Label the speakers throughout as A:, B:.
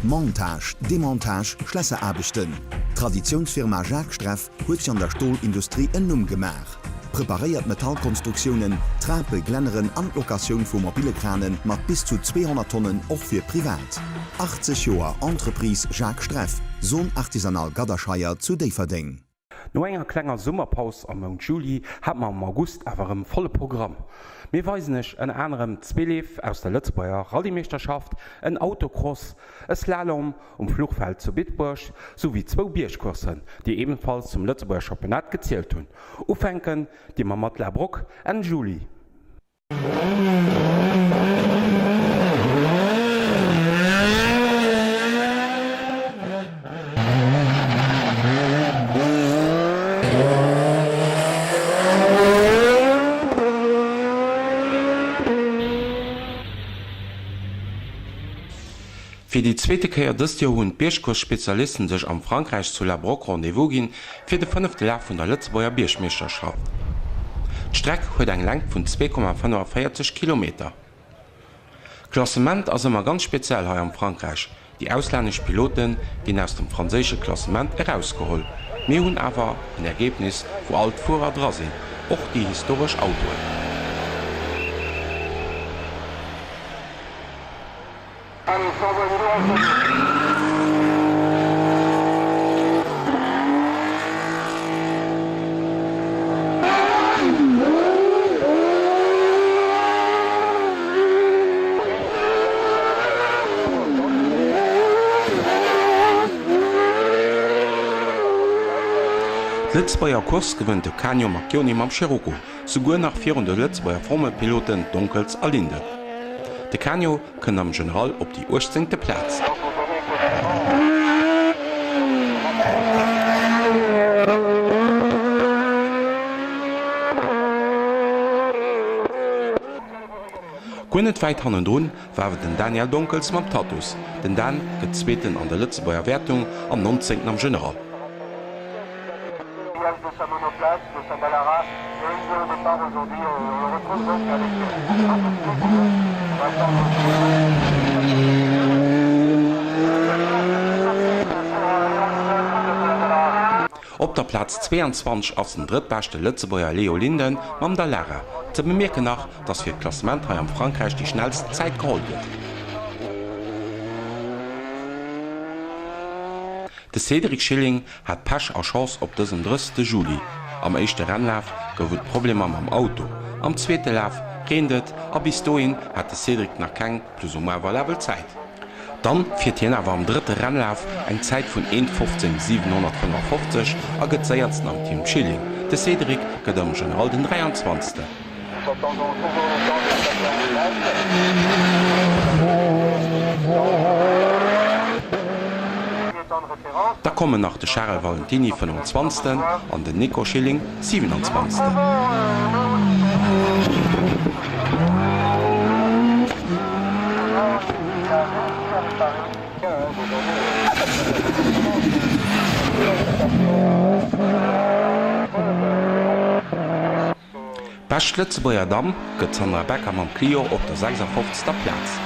A: Montage, Demontage, Schlösserarbeiten. Traditionsfirma Jacques Streff huet sich an der Stahlindustrie en Numm gemach. Präpariert Metallkonstruktionen, Trape, Glenneren an Lokation vu mobile Kranen mat bis zu 200 Tonnen och fir privat. 80 Joer Entreprise Jacques Streff, Sohn artisanal Gaderscheier zu Deverding.
B: No enger klenger Sommerpaus am Mount Juli hat man am August awer em volle Programm. Mir weisen ech en anderem Zweleef aus der Lützbauer Rallye-Meisterschaft, en Autocross, e Slalom Flugfeld zu Bitburg sowie 2 Bierschkursen, die ebenfalls zum Lützbauer Championat gezielt hun. Ufenken die ma mat Labrock en Juli. Für die zweite Kehr des Jahr haben Bierschkurs-Spezialisten sich am Frankreich zu La Broc Rendezvous gehen für den 5. Lauf von der Lützbauer Bierschmeisterschaft. Die Strecke hat eine Länge von 2,45 Kilometer. Das Klassement ist immer ganz speziell hier in Frankreich. Die ausländischen Piloten gehen aus dem französischen Klassement herausgeholt. Wir haben aber ein Ergebnis, wo alle Fahrer dran sind, auch die historischen Autos. Lützbauer Kurs gewinnt der Canyon Marchioni am Scirocco, sogar nach 400 Lützbauer Formelpiloten Dunkels Alinde. Der Canyon kann am General auf die 18. Platz. Nicht weit hinten war den Daniel Dunkels mit Tatus, den dann gezweiten an der Lützbauer Wertung am 19. am General. Op der Platz 22 als den drittbeste Lützebauer Leo Linden mam der Lara. Ze bemerken nach, dass für das Klassement hier in Frankreich die schnellste Zeit geholt wird. Der Cedric Schilling hat Pech a Chance op diesem 3. Juli. Am ersten Rennlauf gab es Probleme am Auto. Am zweiten Lauf regnet, aber bis dahin hat Cedric noch keine plus ou moins valable Zeit. Dann führt er aber am 3. Rennlauf eine Zeit von 1:15:755 und geht zuerst am Team Schilling. Der Cedric geht am General den 23. Da kommen nach der Charles Valentini 25. und den Nico Schilling 27. Best Lützbauer Damm geht Sandra Becker am Clio auf der 56. Platz.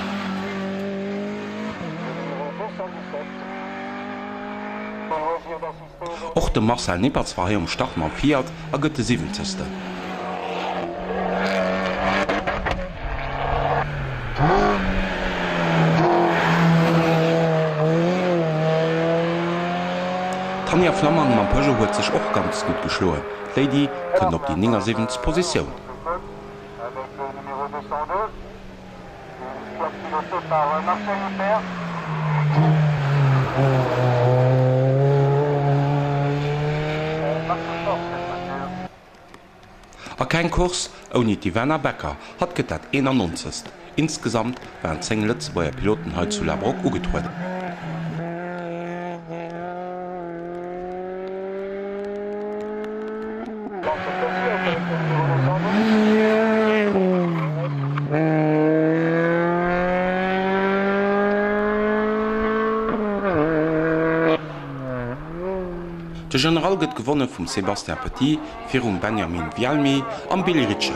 B: Auch der Marcel Nippertz war hier am Start am Fiat und geht der 70. Tanja Flammann am Peugeot hat sich auch ganz gut geschlagen. Lady kommt auf die 79. Position. A kein Kurs ohne die Werner Becker hat getat 91. Insgesamt waren 10 Lützbauer Piloten heute zu La Broc angetreten. Der General wird gewonnen von Sébastien Petit, für Benjamin Vialmi und Billy Ritchie.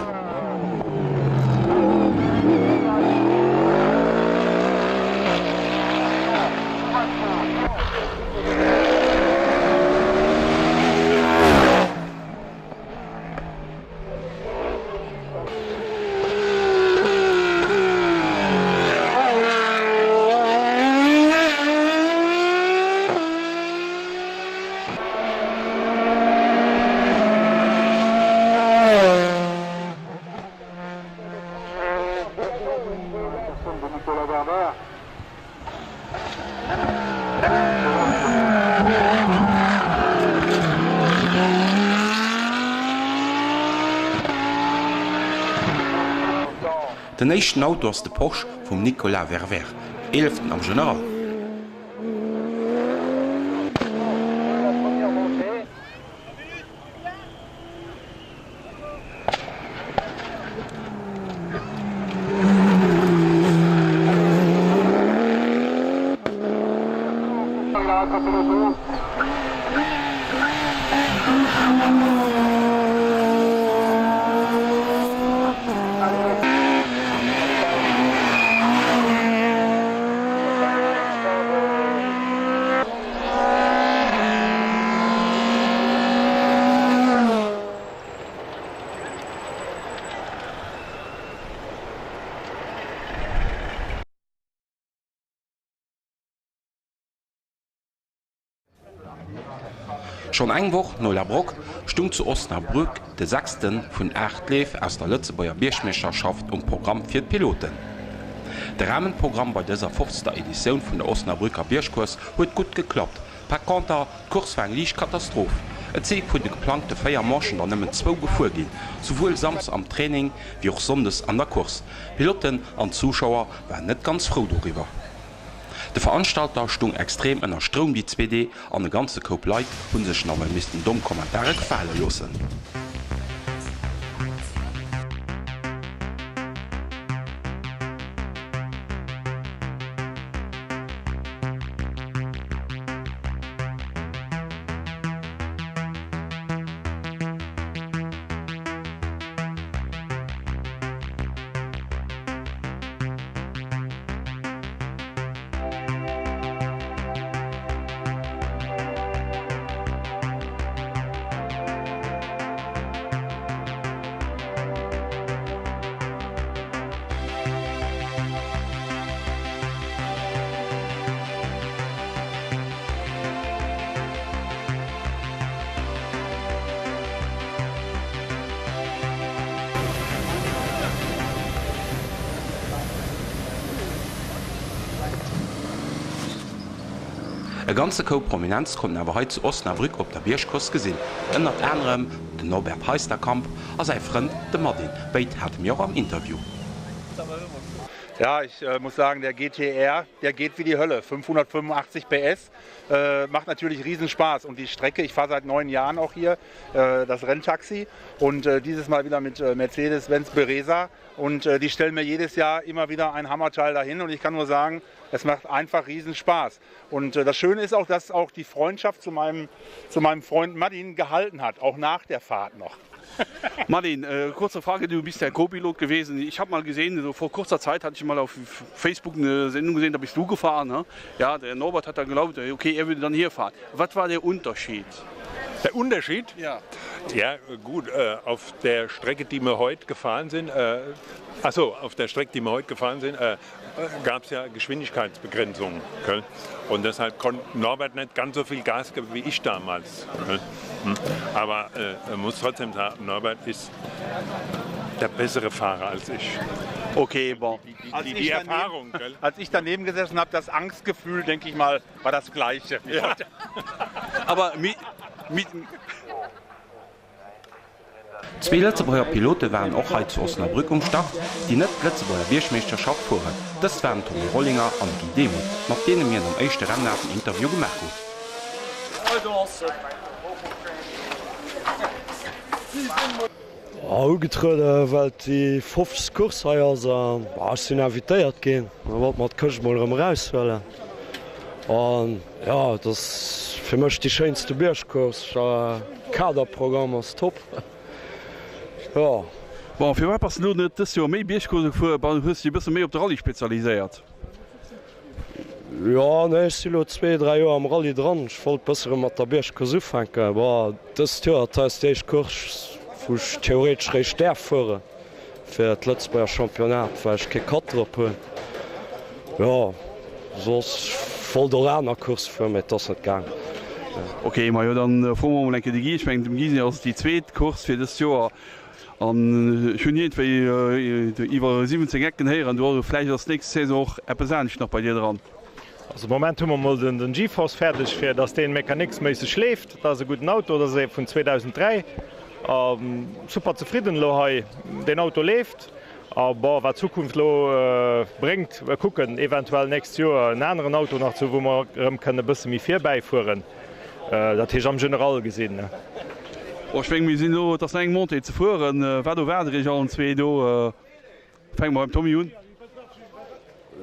B: Den nächsten Auto ist der Porsche von Nicolas Verver, 11. am General. Schon eng Woch no Labrock stung zu Osnabrück de 6. vun 8 Leef aus der Lützebauer Bierschmeisterschaft Programm fir Piloten. De Rahmenprogramm bei dieser 5. Edition vun der Osnabrücker Bierschkurs huet gut geklappt. Per Konter kurs war lich Katastroph. Et zeet vun de geplante Feiermarschen an nëmmen 2 befuer gin, sowohl sams am Training wie auch sondes an der Kurs. Piloten an Zuschauer waren net ganz froh darüber. De Veranstalter stung extrem ënner Strom die 2D an de ganze Koop Leiit hun sech namme misisten domm Kommentare gefale lossen. E ganze Koop Prominenz konnten awer heit zu Osnabrück op der Bierschkurs gesinn. Ënnert Änerem den Norbert Heisterkamp as sei Freund de Martin Beit hat mir am Interview.
C: Ja, ich muss sagen, der GTR, der geht wie die Hölle. 585 PS, macht natürlich Riesenspaß. Und die Strecke, ich fahre seit 9 Jahren auch hier, das Renntaxi. Und dieses Mal wieder mit Mercedes-Benz Bereza. Und die stellen mir jedes Jahr immer wieder ein Hammerteil dahin. Und ich kann nur sagen, es macht einfach Riesenspaß. Und das Schöne ist auch, dass auch die Freundschaft zu meinem Freund Martin gehalten hat, auch nach der Fahrt noch.
D: Martin, kurze Frage, du bist der Co-Pilot gewesen. Ich habe mal gesehen, so vor kurzer Zeit hatte ich mal auf Facebook eine Sendung gesehen, da bist du gefahren. Ne? Ja, der Norbert hat dann geglaubt, okay, er würde dann hier fahren. Was war der Unterschied?
E: Der Unterschied?
D: Ja.
E: Ja, gut, auf der Strecke, die wir heute gefahren sind, auf der Strecke, die wir heute gefahren sind, gab es ja Geschwindigkeitsbegrenzungen. Gell? Und deshalb konnte Norbert nicht ganz so viel Gas geben wie ich damals. Gell? Aber man muss trotzdem sagen, Norbert ist der bessere Fahrer als ich.
D: Okay, bon.
C: Die Erfahrung. Als ich daneben gesessen habe, das Angstgefühl, denke ich mal, war das Gleiche.
D: Ja. Aber
B: Zwei Lützebauer Piloten waren auch heute zu Osnabrück am Start, die nicht Lützebauer Bierschmeisterschaft fuhren. Das waren Tommy Rollinger und Guy Demuth, mit denen wir am ersten Rennen ein Interview gemacht
F: haben. Getreide, weil die 5 Kursheier sind invitéiert gehen. Wat mat köch mal rauswelle. Und ja, das für mich die schönste Bierschkurs. Kaderprogramm ist top. Ja.
D: Bon, für was passiert nicht, dass du mehr Bierschkurse fuhr, aber du hast dich ein bisschen mehr auf die Rallye spezialisiert?
F: Ja, ne, ich bin 2-3 Jahre am Rallye dran. Ich wollte besser mit der Bierschkurs anfangen. Aber das Jahr ist der Kurs, wo ich theoretisch recht fahre für das Lützebauer Championat, weil ich keine Karte habe. Ja, so ist voll der Kurs für mich, das nicht gegangen.
D: Okay, maar ja, dann fahren wir mal die Gies, ich meine, dem Gies ist die zweite Kurs für das Jahr. an schon iwwer 17 Ecken her an du vielleicht das nächste Saison auch persönlich noch bei dir dran.
G: Also Moment hummer mal den GeForce fertig fir, dats den Mechaniksmäßig schläft, da se guten Auto oder se vun 2003 super zufrieden lo hai den Auto lebt, aber wat Zukunft lo bringt wir gucken eventuell nächst Jahr en anderen Auto nach zu, wo man kënne bësse mi fir beifuen. Dat hech am general gesinn.
D: Schwng mir sinn lo dat eng Mont ze fuhren, wat du wäder ich an zwee do fäng mal Tommy hun.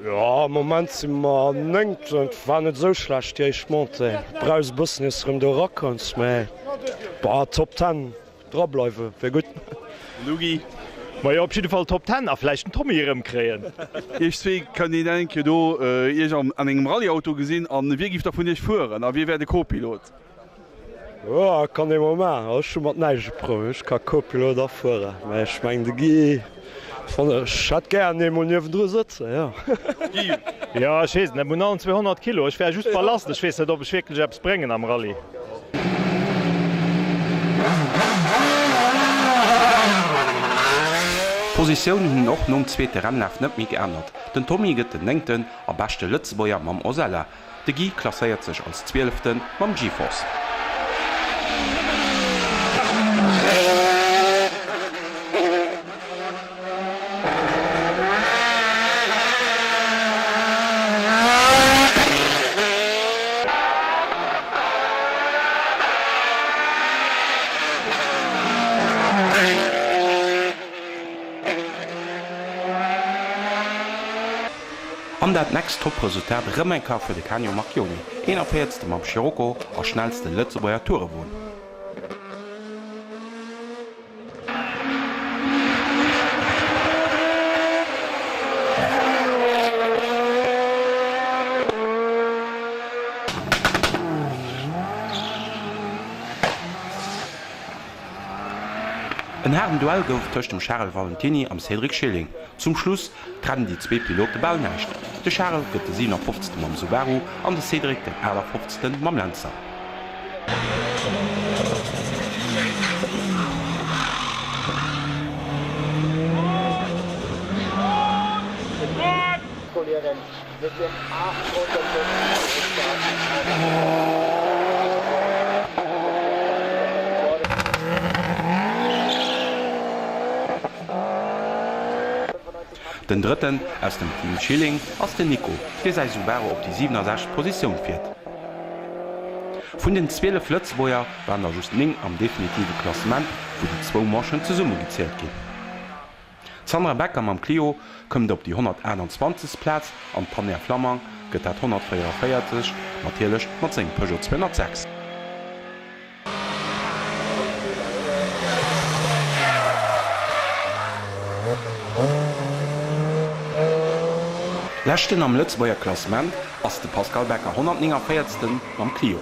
F: Ja moment si ma nëngt war net so schlecht Dich monte. Braus bussen is rem do Rockons méi top 10 Drableiwe fir gut.
D: Lugi
G: Ma ja op jeden Fall top 10 aflechten Tommyem kreen.
D: Ich zwee kann die denke do ich an engem Rallyauto gesinn an wie gift vun Dich fuhren, a wie wär de Copilot.
F: Ja kann e moment schon mat neige Proch ka Copilot afure. Mei schmeng de Gi. Hat gern niwen dro sitze ja.
G: Ja scheesen mo an 200 Kilo. Ich wär just verlassen, ich wees op beschwkel Jobs brengen am Rallye.
B: Positionioun hunn och nom zweete Rennlauf net mi geënnert. Den Tommy gëtt den enngten a beste Lëtzeboier mam Osella. De Gi klasséiert sech als 12. mam GeForce. An dat nächst Topresultat Rëmmenka fir de Canio Marchioni, en afäste mam Scirocco a schnellste Lëtzeboier Toure woun. Ein herren Duell gouf tëcht dem Charles Valentini am Cedric Schilling. Zum Schluss trennen die zwee Pilote Ball nächt. De Charles gëtt de 750. mam Subaru an de Cedric den 50. mam Lancer. Den dritten aus dem Team Schilling ass den Nico, fir sei Subaru op die 7. Position fährt. Vun den 12 Lëtzboier waren er just ning am definitive Klassement, wo die 2 Marschen ze Summe gezählt gin. Sandra Becker am Clio këmmt op die 121. Platz an Tanner Flammer gëtt dat 144 natierlech mat seg Peugeot 206. Lächten am Lëtzboier Klassement ass de Pascal Becker 140. am Clio.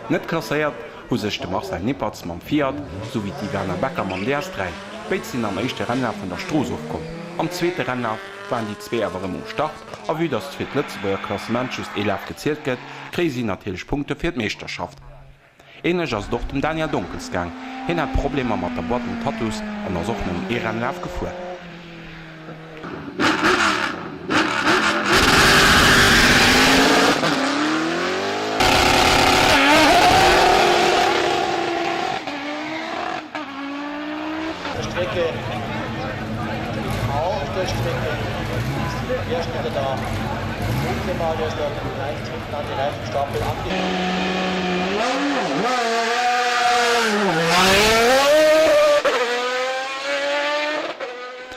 B: Net klasséiert hu sech de Marcel Nippertz mam Fiat sowie die Werner Becker mam DS3. Beit sinn am échte Renner vun der Stroos aufkom. Am zweete Renner waren die zwee awerem um Start, a wie dats fir d Lëtzboier Klassement just 11 gezielt gëtt, kree sie natilech Punkte fir d Meesterschaft. Enneg ass doch dem Daniel Dunkelsgang, hin hat Probleme mat der Botten Tatus an der sochnem E-Rennlauf gefuer.
H: Strecke auch der Strecke Hersteller da mal der Reifen an die Reifenstapel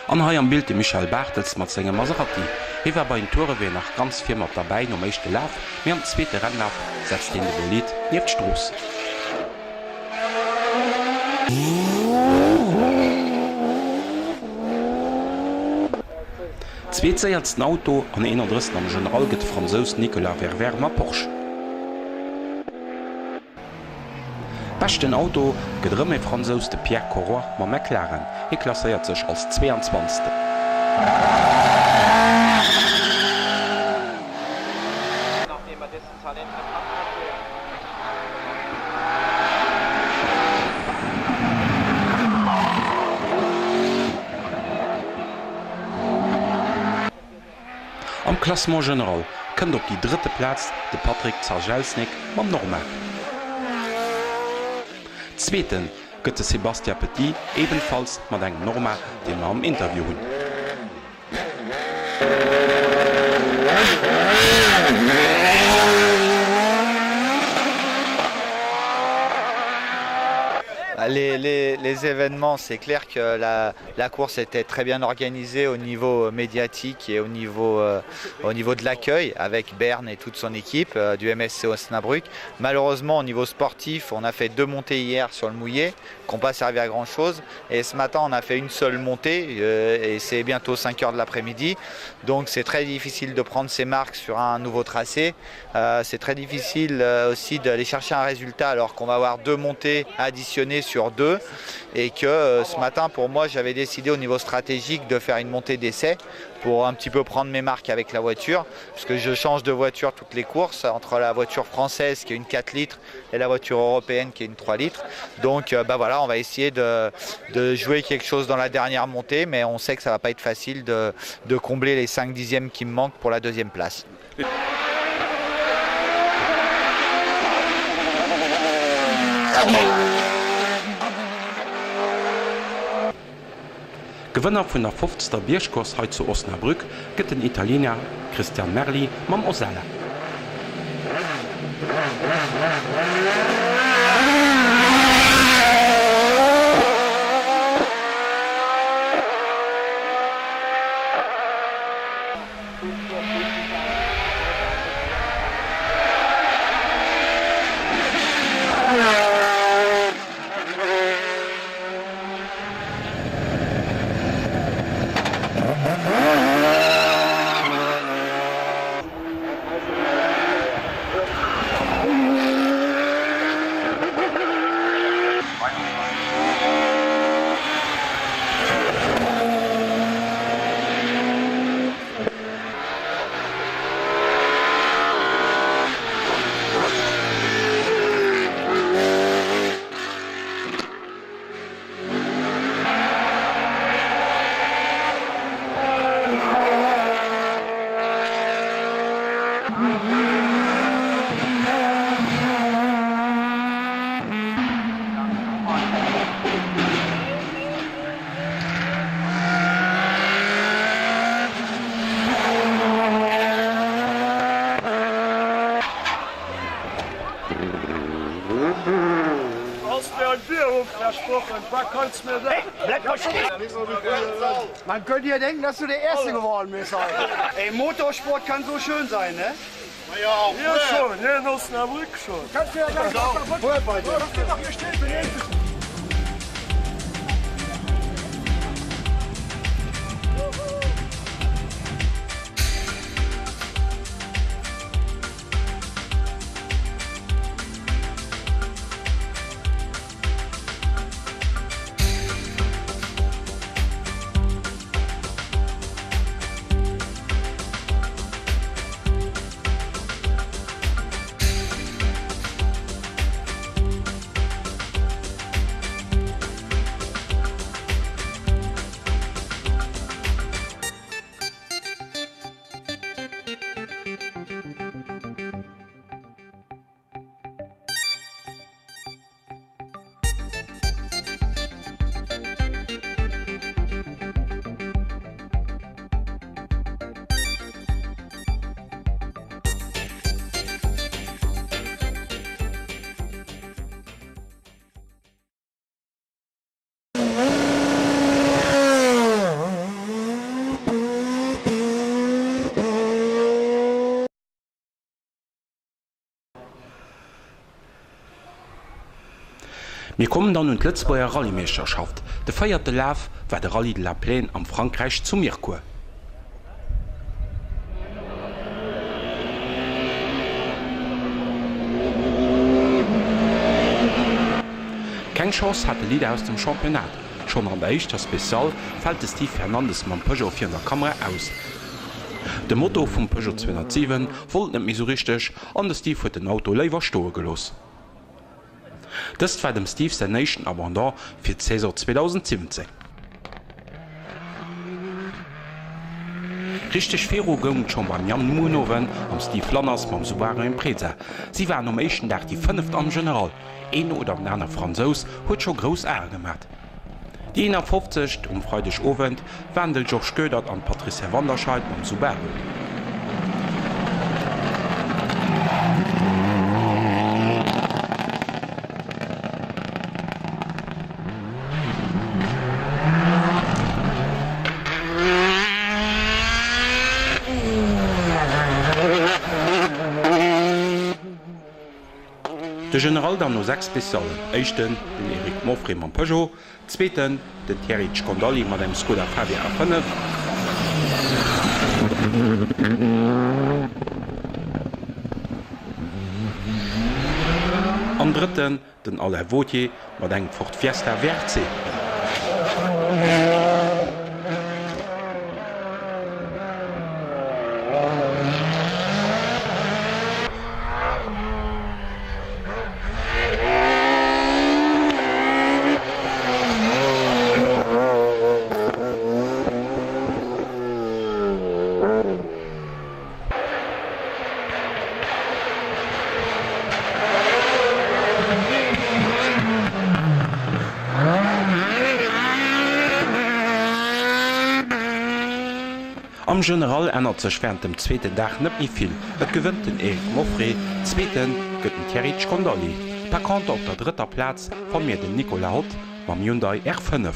B: An hai am Bild de Michael Bartels mat segem Maserati. Hi war bei en Tourewee nach ganz Firma dabei no méigchte Laf, mé am zweete Rennlauf setzt den de Bolid nieft Stroos. Zweetzeiertsten Auto an ennner Drssen am General gëtt Franzous Nicolas Verver ma Porsche. Bechten Auto gëtt rëmme Franzous de Pierre Corroy ma McLaren, e klasséiert sech als 22. Am Klassement general kënnt op die dritte Platz de Patrick Zarzelsnik mam Norma. Zweeten gëtt de Sebastian Petit ebenfalls mat eng Norma den am Interview hunn.
I: Les événements, c'est clair que la course était très bien organisée au niveau médiatique et au niveau de l'accueil avec Bern et toute son équipe du MSC Osnabrück. Malheureusement, au niveau sportif, on a fait 2 montées hier sur le mouillé qui n'ont pas servi à grand chose. Et ce matin, on a fait une seule montée et c'est bientôt 5 h de l'après-midi. Donc c'est très difficile de prendre ses marques sur un nouveau tracé. C'est très difficile aussi d'aller chercher un résultat alors qu'on va avoir 2 montées additionnées sur 2 et que ce matin pour moi j'avais décidé au niveau stratégique de faire une montée d'essai pour un petit peu prendre mes marques avec la voiture parce que je change de voiture toutes les courses entre la voiture française qui est une 4 litres et la voiture européenne qui est une 3 litres. Donc voilà, on va essayer de jouer quelque chose dans la dernière montée, mais on sait que ça va pas être facile de combler les 5 dixièmes qui me manquent pour la 2e place.
B: Gewënner vun der 50. Bierschkurs heute zu Osnabrück gëtt den Italiener Christian Merli mam Osella.
J: Man könnte ja denken, dass du der Erste geworden bist. Ey, Motorsport kann so schön sein, ne? Ja, ja schon, hier in Osnabrück schon. Kannst du ja gleich noch bei dir. Mach dir doch hier stehen, bin
B: Wir kommen dann und Lützbauer Rallye-Meisterschaft. Der feierte Lauf war der Rallye de la Plaine am Frankreich zu Mirecourt. Keine Chance hatte Lieder aus dem Championat. Schon an der ersten Spezial fällt Steve Fernandes mit Peugeot 400 Kamera aus. Der Motto vom Peugeot 207 wollte nicht mehr so richtig und der Steve hat den Auto leider stehen gelassen. Das war dem Steve sein nächsten Abandon für die Saison 2017. Richtig Fero ging schon beim Jan Munoven am Steve Lanners beim Subaru Impreza. Sie waren am ersten Tag die 5. am General. Ein oder ein anderer Franzos hat schon groß Ärger gemacht. Die 51 um Freitagabend waren der George Gödert und Patricia Wanderscheid beim Subaru. Der General dann no 6 Spezialen. Echten den Erik Moffrey am Peugeot, zweiten den Thierry Condoli mat dem Skoda Fabia A5. Am dritten den Alain Vautier mat eng Ford Fiesta WRC. Am General ändert sech während dem zweiten Tag net nicht viel. Et gewinnt den Erik Moffrey, zweiten gëtt den Thierry Condoli. Per Kant auf der dritter Platz von mir den Nicolas Hott beim Hyundai R5.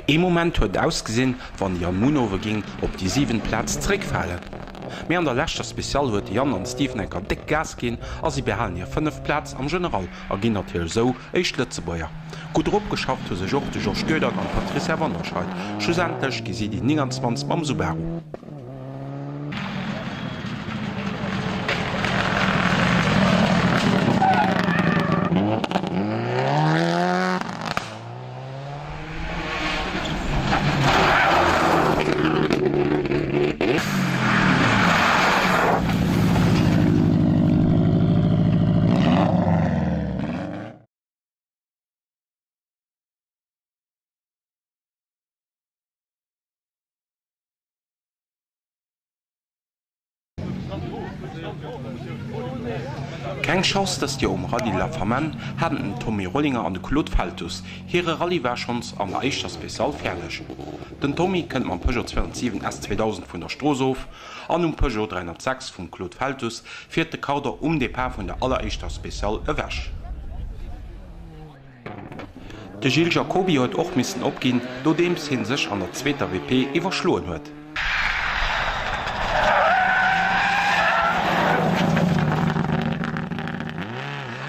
B: Im Moment huet ausgesinn, wann Jan Munover ging op die 7. Platz zréckfallen. Mei an der Lächter Spezial huet Jan an Steven enker dick Gas gin, as sie behalen hier 5. Platz am General a ginn natürlich so eich Lützebäier. Gut opgeschafft hu se Joch de George Gödert an Patricia Wanderscheid. Schlussendlich gi sie die 29 beim Subaru. Keng Chance, dass die Rallye La Flamme hatten Tommy Rollinger an de Claude Faltus. Ihre Rallye war schon an der Eischter Spezial fertig. Den Tommy kennt man Peugeot 207 S2000 von der Strohsof, an Peugeot 306 von Claude Faltus fährt der Kader de Paar von der allereischter Spezial erwäsch. De Gilles Jacobi hat auch müssen abgehen, dodem hin sich an der 2. WP überschlagen hat.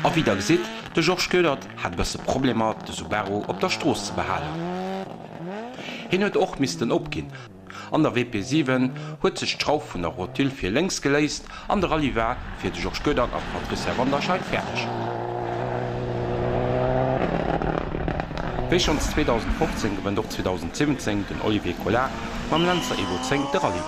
B: Auf wieder gesehen, der George Gödert hat besse Probleme, de Subaru auf der Straße zu behalten. Hin hat auch müssen abgehen. An der WP7 hat sich die Schraube von der Rotule für längs gelöst, an der Rallye war für de George Gödert und Patricia Wanderscheid fertig. Wie schon 2015 gewinnt auch 2017 den Olivier Collard beim Lancer Evo 10 der Rallye.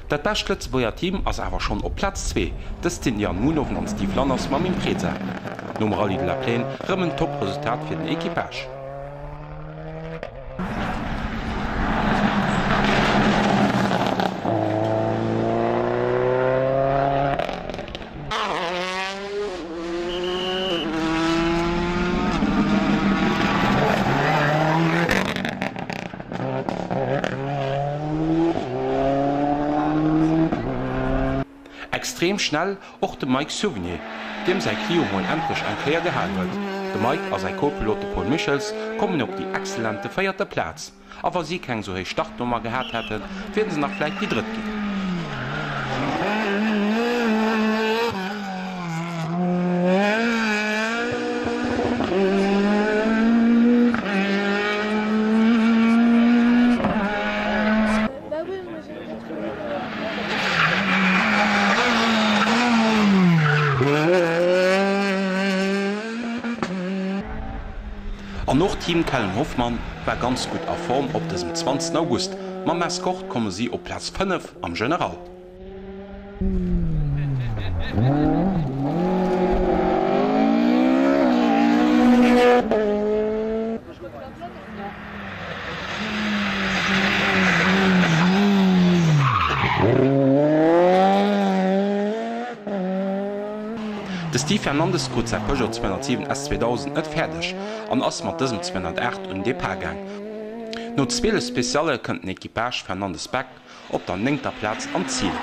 B: Das beste Lützebäuer Team ist aber schon auf Platz 2. Das sind Jan Munoven und Steve Lanners mit dem Impreza. Nom Rallye de la Plaine ein Top-Resultat für den Equipage. Extrem schnell auch der Mike Souvenir, dem sein Clio wohl endlich ein Kläger gehalten wird. Der Mike und sein Co-Pilot Paul Michels kommen auf die exzellente 4. Platz. Aber sie keine so hohe Startnummer gehabt hätten, werden sie noch vielleicht die 3. gehen. Team Kellen Hoffmann war ganz gut a Form op dem 20. August. Ma Maskocht komme sie op Platz 5 am General. De Steve Fernandes gut sei Peugeot 207 S2000 net fertig, an ass mat diesem 208 und DP-Gang. No zwille Speziale kënnt Equipage Fernandes Beck op der 9. Platz am Ziel.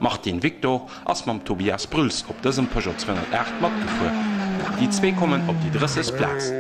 B: Martin Victor ass mam Tobias Brüls op dësem Peugeot 208 mat gefu. Die zwee kommen op die 30. Platz.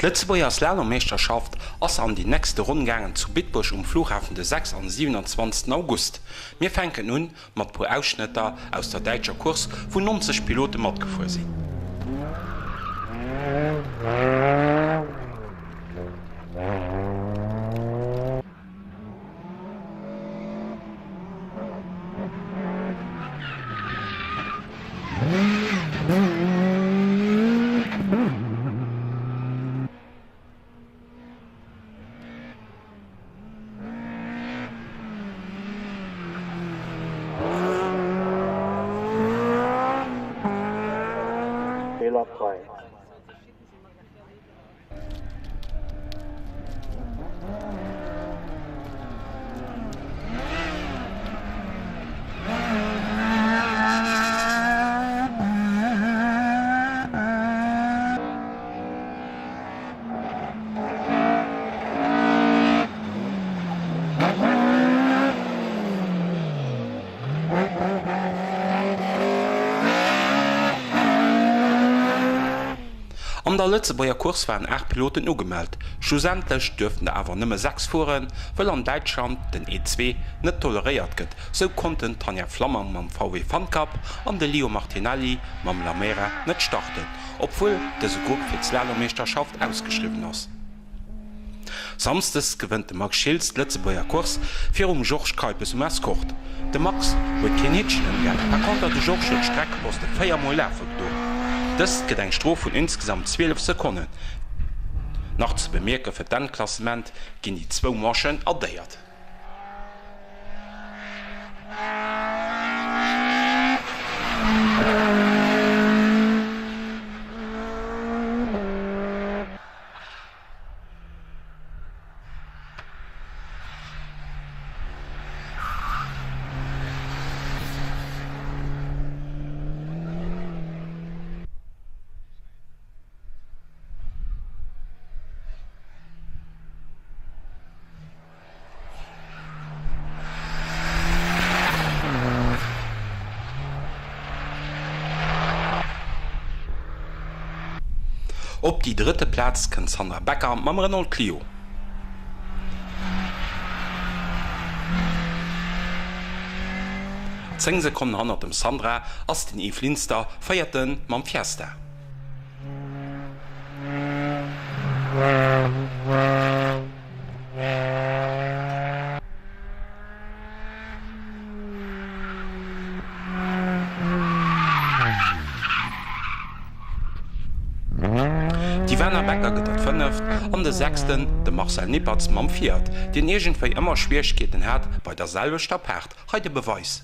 B: Letzteer Slalom-Meisterschaft ass an die nächste Rundgangen zu Bitbusch Flughafen de 6. am 27. August. Mir fenken nun mat pro Ausschnitter aus der Deitscher Kurs vu 90 Piloten mat gefu sinn. An der Lützebauer Kurs waren 8 Piloten ugemeldt. Schlussendlich dürften aber nimme 6 fuhren, weil an Deutschland den E2 nicht toleriert wird. So konnten Tanja Flammer mit dem VW Fun Cup und der Leo Martinelli mit dem Lamera nicht starten, obwohl diese Gruppe für die Slalom-Meisterschaft ausgeschrieben ist. Samstags gewinnt Max Schilz die Lützebauer Kurs für George Kuipers Escort. Der Max wird kein Hätschen im Geld, konnte die George die Strecke aus der 4 Mal laufen. Das gibt eine Strophe von insgesamt 12 Sekunden. Nach zu bemerken für das Klassement gehen die 2 Marschen addiert. Op die dritte Platz kann Sandra Becker mit Renault Clio. Zehn Sekunden hinter dem Sandra als den Yves Linster feierten mit Fiesta. Die Werner Becker geht an 5 und der 6. der Marcel Nippertz am 4. Den irgendwie immer Schwierigkeiten hat bei derselben Stabherd. Heute Beweis.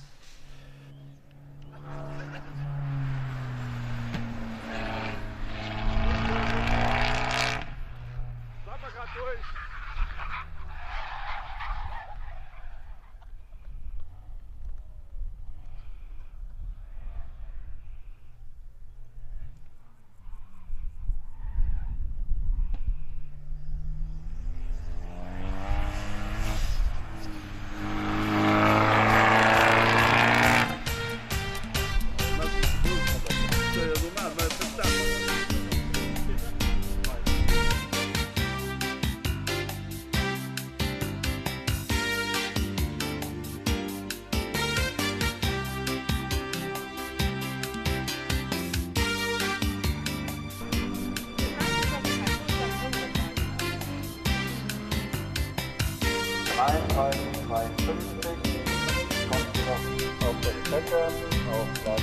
H: Auf der Strecke, auf Platz.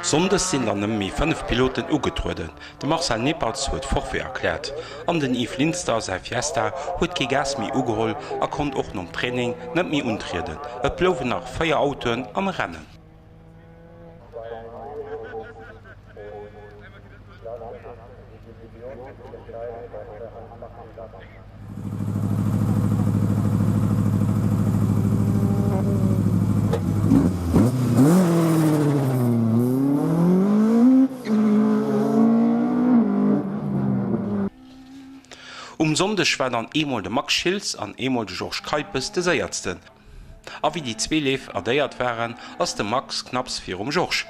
B: Sondes sind an nemmi 5 Piloten ugetruden. De Marcel Nippertz huet Forfait erklärt. An den Yves Linster sei Fiesta huet ke Gas mi ugeholl kont och nom Training net mi untriden. Et blouwen nach 4 Autoen am Rennen. Sonntag war dann einmal der Max Schilz an einmal der George Kuipers der Seiertsten. Aber wie die 2 Lev addiert waren, als der Max knapps 4 George.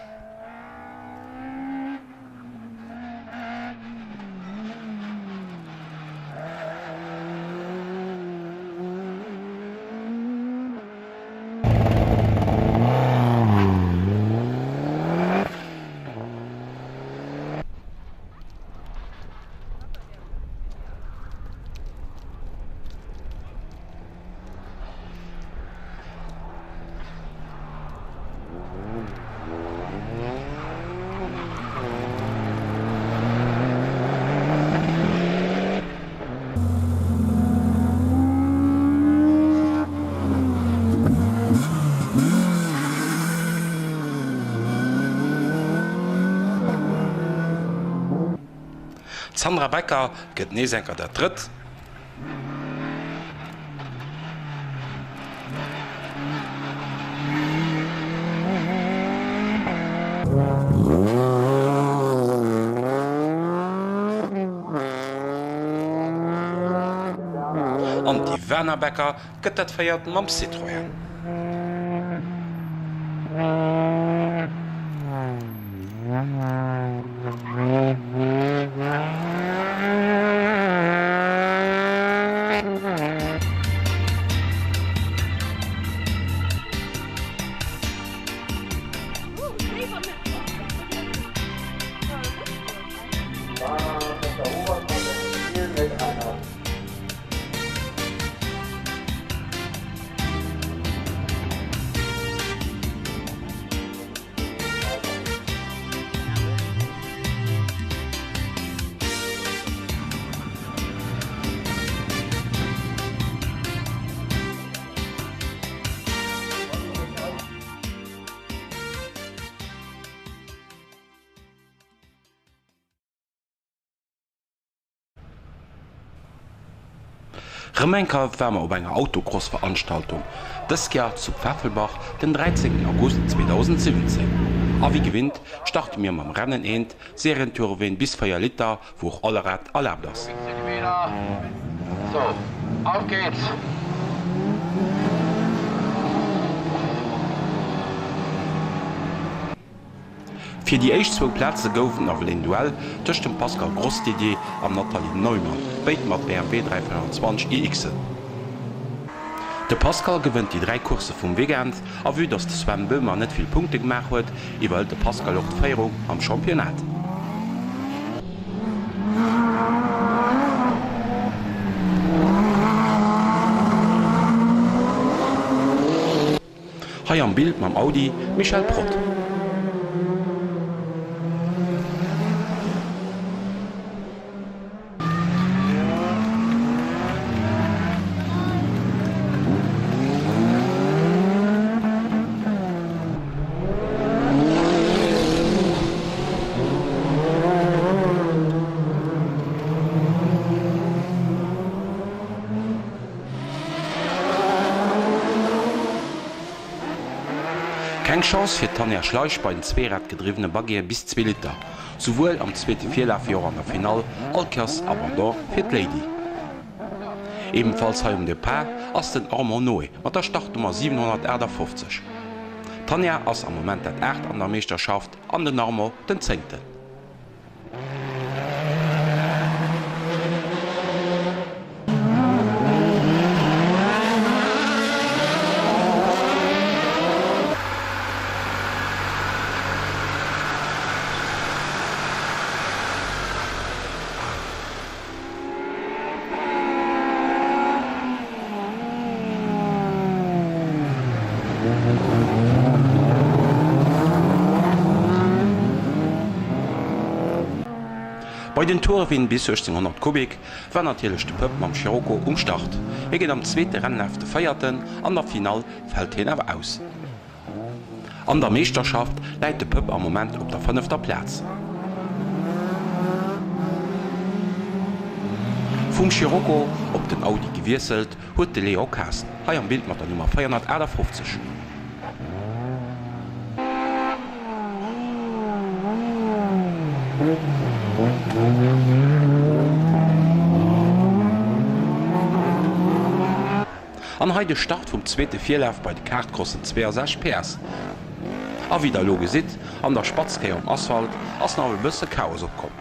B: Sandra Becker gëtt Neesenker der Dritt. an die Wernerbecker gëtt dat feiert mam Citroën. Remenka wärmer op enger Autocross-Veranstaltung. Das Jahr zu Pfeffelbach den 13. August 2017. A wie gewinnt, starte mir mam Rennen ent, Serientour wen bis 4 Liter, wo auch alle Rad erlaubt das.
K: So, auf geht's!
B: Für die ersten 2 Plätze goufen auf den Duell zwischen dem Pascal Grossdidier und Nathalie Neumann, beide mit BMW 325 iX. Der Pascal gewinnt die 3 Kurse vom Weekend, aber wie das Sven Böhmer nicht viel Punkte gemacht hat, wollte Pascal auch die Feierung am Championat. Hier am Bild mit dem Audi Michel Prott. Keine Chance für Tanja Schleich bei den zweiradgedrivenen Bagger bis 2 Liter. Sowohl am zweiten Vierlaufjahr an der Final, als auch Abandon für die Lady. Ebenfalls hier um den Paar ist den Armand Noé mit der Startnummer 750. Tanja ist am Moment das 8. an der Meisterschaft, an den Armand den 10. Bei den Tourwin bis 1600 Kubik war natürlich der Pöpp am Scirocco umstart. Geht am 2. Rennlauf der Feierten, an der Final fällt ihn aber aus. An der Meisterschaft leitet der Pöpp am Moment auf der 5. Platz. Vom Scirocco auf den Audi gewechselt hat der Leo Kast, hier am Bild mit der Nummer 451. An heute Start vom 2. Vierlauf bei den Kartcrossen 62 PS. A wie der Loge sieht, an der Spatzkei am Asphalt, als noch ein bisschen Chaos aufkommt.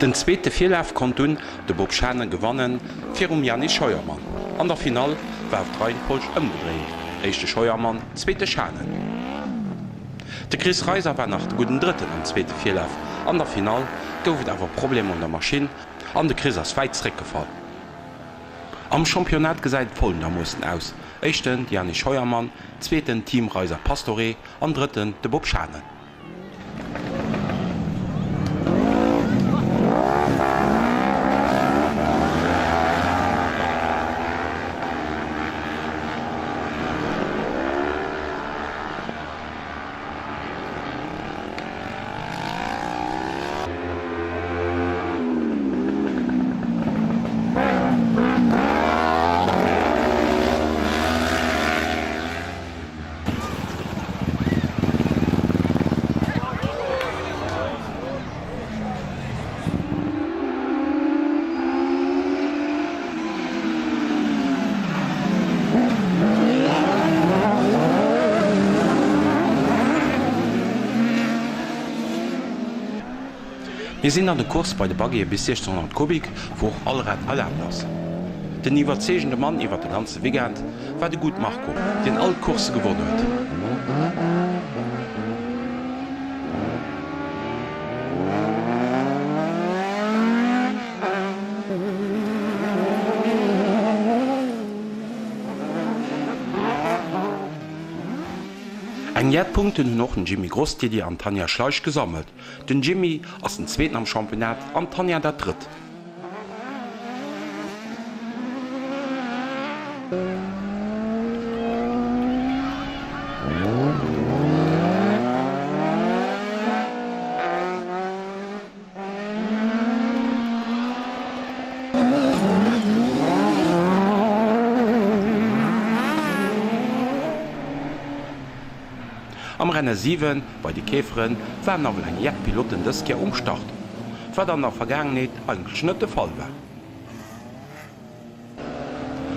B: Den 2. Vierlauf konnte de Bob Schanen gewannen für Janis Scheuermann. An der Final war auf Reihenfolge umgedreht. 1. Scheuermann, 2. Schanen. Der Chris Reiser war nach dem guten 3. am 2. Vierlauf. An der Final gab es aber Probleme an der Maschine, an der Chris ist weit zurückgefallen. Am Championat gesagt folgender mussten aus. 1. Janis Scheuermann, 2. Team Reiser Pastore, und 3. de Bob Schanen. Wir sind an der Kurs bei der Bagge bis 1600 Kubik, wo auch alle Rad erlaubt ist. Den überzeugende Mann über den ganzen Weekend war der gut Marco, den alle Kurse gewonnen hat. Ein Jahrpunkt hun noch den Jimmy Grossdedi an Tanja Schleich gesammelt. Den Jimmy ass den Zweiten am Championat an Tanja der Dritt. Am Rennen 7 bei die Käferen waren aber ein Jagdpiloten das Jahr umstart, was dann nach Vergangenheit eigentlich nicht der Fall war.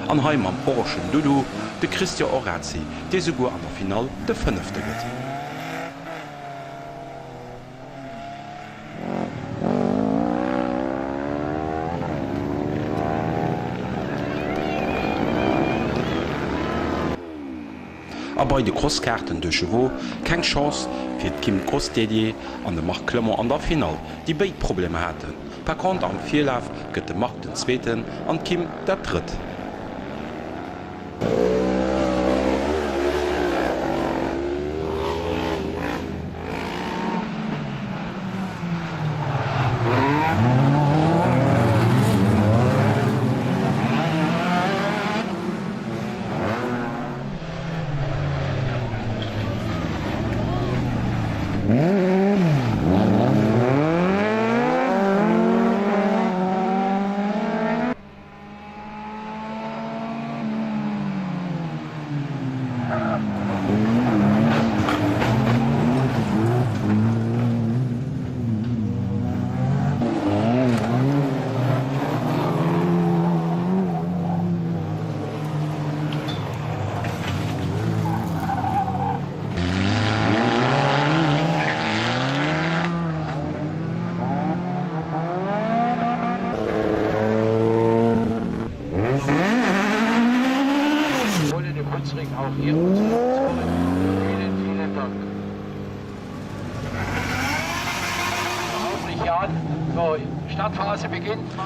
B: An Heim am Orschen Dudu der Christian Orazzi, der sogar an der Final der 5. wird. Aber bei den Crosskarten de Chevaux keine Chance für Kim Grossdedier an den Marc Clement an der Final, die beide Probleme hatten. Per contre am Vierlauf geht der Marc den Zweiten und Kim der Dritte.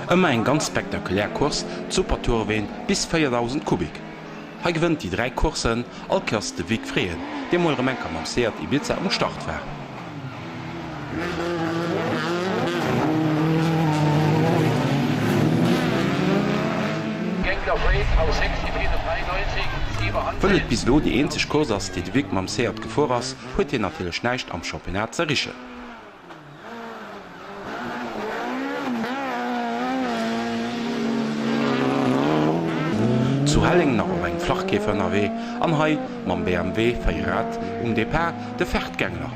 B: Immer ein ganz spektakulär Kurs zu Supertourwen bis 4000 Kubik. Er gewinnt die 3 Kursen, allkers de Weg freien, dem eure Menker am Seat Ibiza am Start war. Wenn et bis lo die einzige Kurs ass, die de Weg am Seat gefahren ass, huet ihr natürlich nicht am Championat zerrichen. Zu Hellingen nach eng Flachkäfer NW, an Hai mam BMW feiert Depart de Pferdgängler.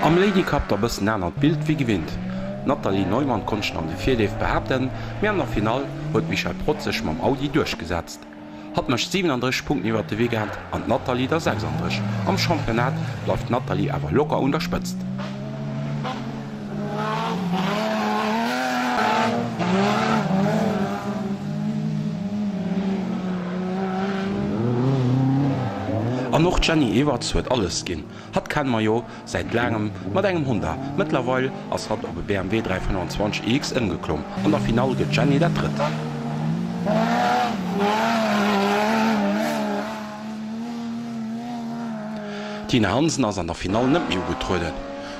B: Am Lady Cup der bëssen ennner Bild wie gewinnt. Nathalie Neumann konnte an de Vierleef behaupten, mir an der Final huet Michael Protzech mam Audi durchgesetzt. Hat mech 37 Punkte iwwer de Weg gehabt an Nathalie der 36. Am Championat läuft Nathalie aber locker unterspitzt. An noch Jenny Everts huet alles ginn. Hat kein Majo seit langem mat engem Honda. Mittlerweile ass hat op e BMW 325X ëngeklommen. An der Final geht Jenny der Dritt. Tina Hansen ass an der Final net Jo getruden.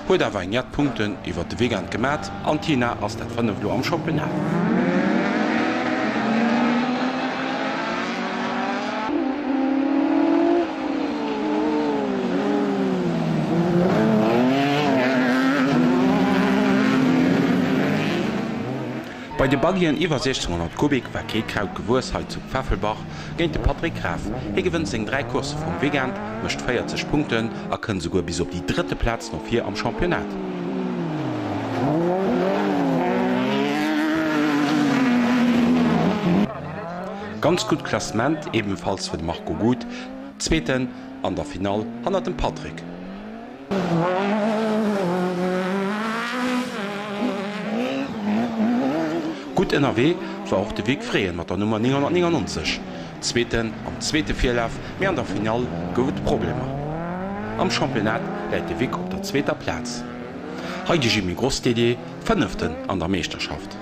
B: Huet awer eng Punkten iwwer de Wegent gemat, an Tina ass dat 5 Lo am Championat. Bei de Bagien iwwer 1600 Kubik war Kekraut Gewursheit zu Pfeffelbach géint de Patrick Graf. Er gewinnt seg 3 Kurse vum Wegand, mëcht 40 Punkten, er kën sogar bis op die 3. Platz noch hier am Championat. Ganz gut Klassement ebenfalls für Marco Gut, zweiten an der Final han den Patrick. Gut NRW war auch de Weg freien mat der Nummer 999. Zweiten am zweite Vierlauf mé an der Final gowet Probleme. Am Championat läit de Weg op der 2. Platz. Heide Jimmy Grossdedie 5. an der Meisterschaft.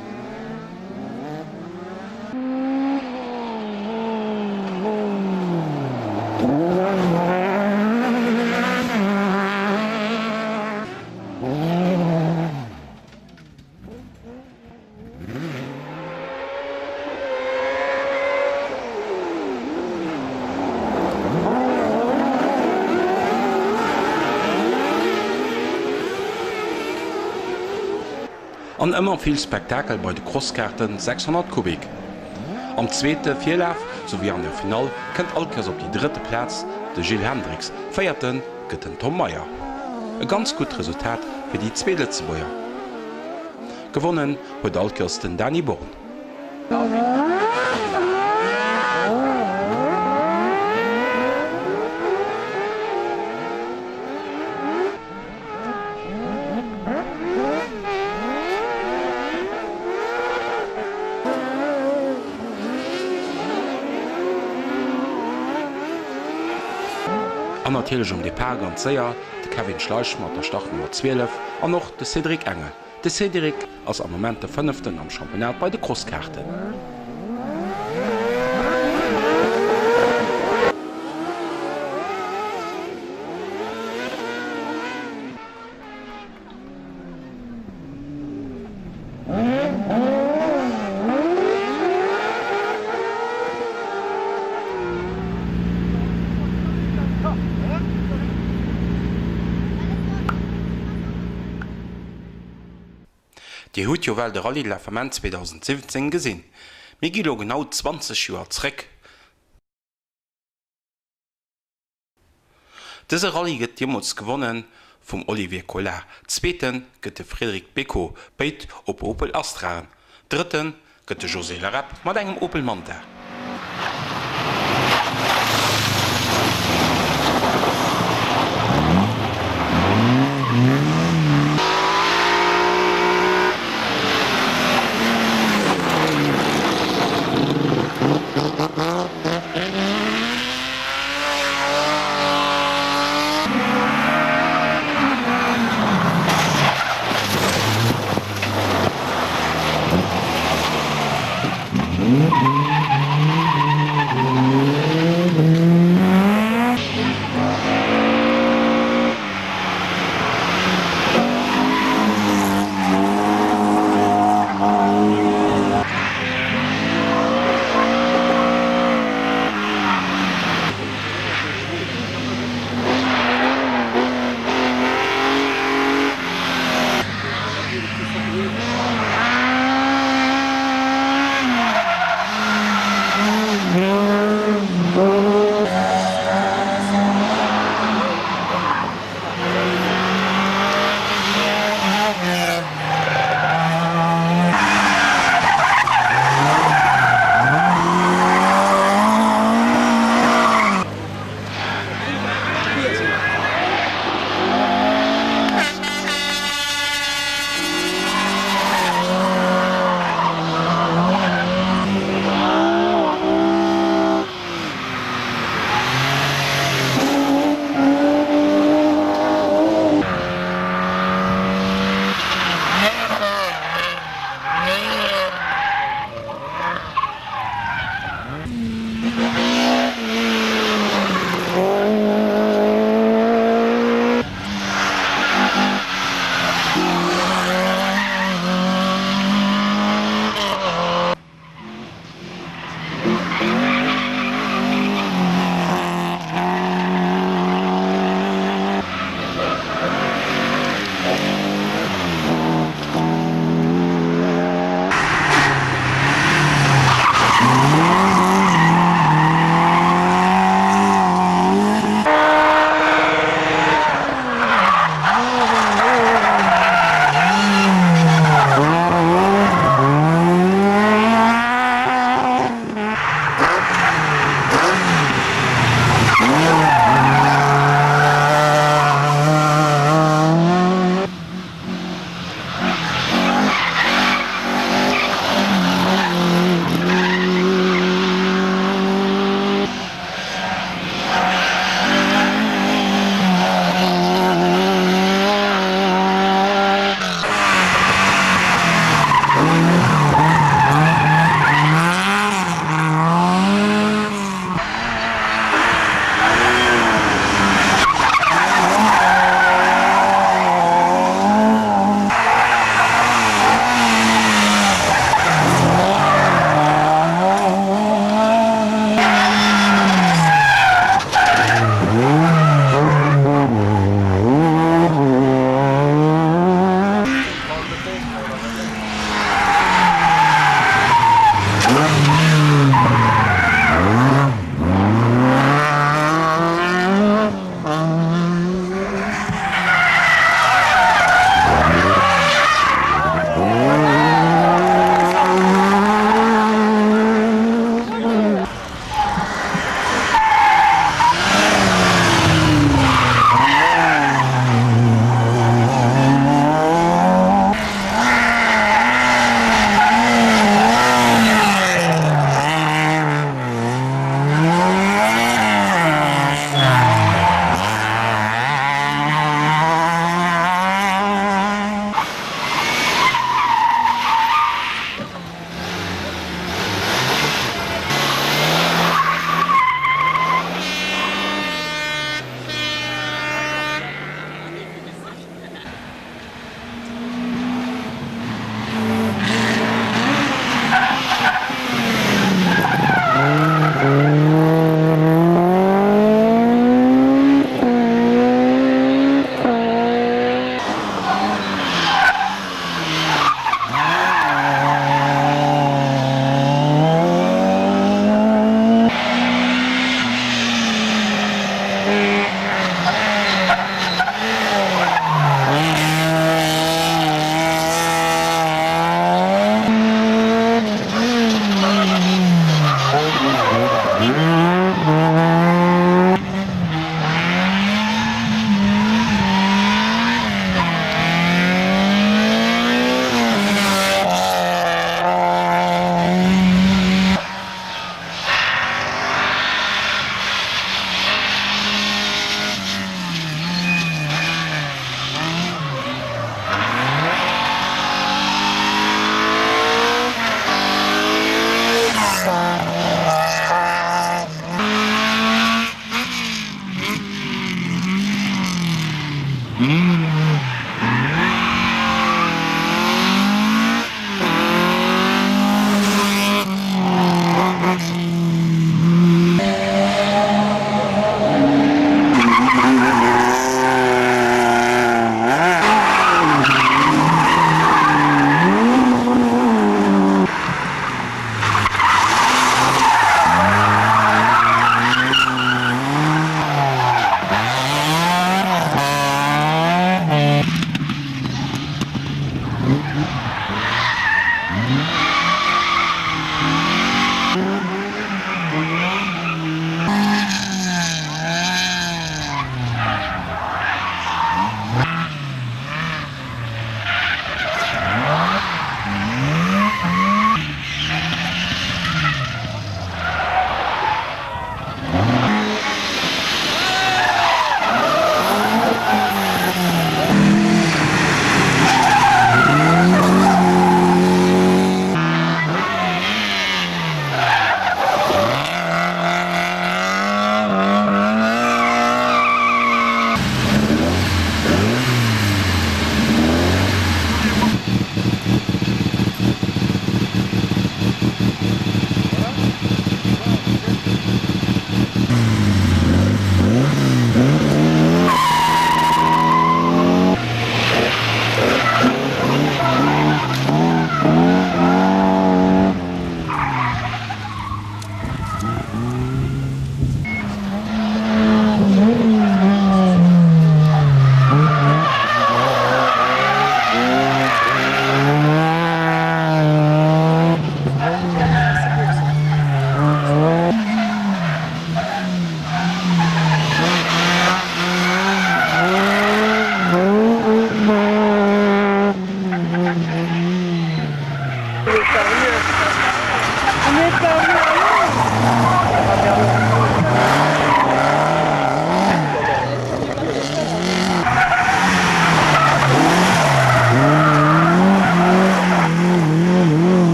B: An immer viel Spektakel bei de Crosskarten 600 Kubik. Am zweite Vierlauf sowie an der Final kennt Alkes op die 3. Platz de Gilles Hendricks, 4. gëtt den Tom Meyer. E ganz gut Resultat fir die 2. Letzebäuer. Gewonnen huet Alkes den Danny Born. Natürlich um de Pa ganz séier, de Kevin Schleich mat der Start Nummer 12 an noch de Cedric Engel. De Cedric ass am moment der 5. am Championat bei de Crosskarte. Die huet jo well de Rallye de la Femme 2017 gesinn. Mi gilo genau 20 Joer zréck. Dëse Rallye gëtt jemals gewonnen vum Olivier Collard. Zweeten gëtt de Friedrich Beko beit op Opel Astra. Dritten gëtt de José Larap mat engem Opel Manta.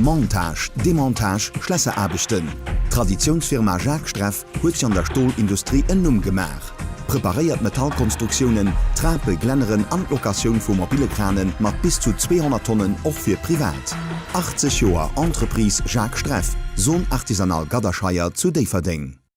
A: Montage, Demontage, Schlösserarbeiten. Traditionsfirma Jacques Streff huet sich an der Stahlindustrie en Numm gemach. Präpariert Metallkonstruktionen, Trape, Glenneren an Lokationen vu mobile Kranen mat bis zu 200 Tonnen auch für privat. 80 Joer Entreprise Jacques Streff, Sohn artisanal Gaderscheier zu Deverding.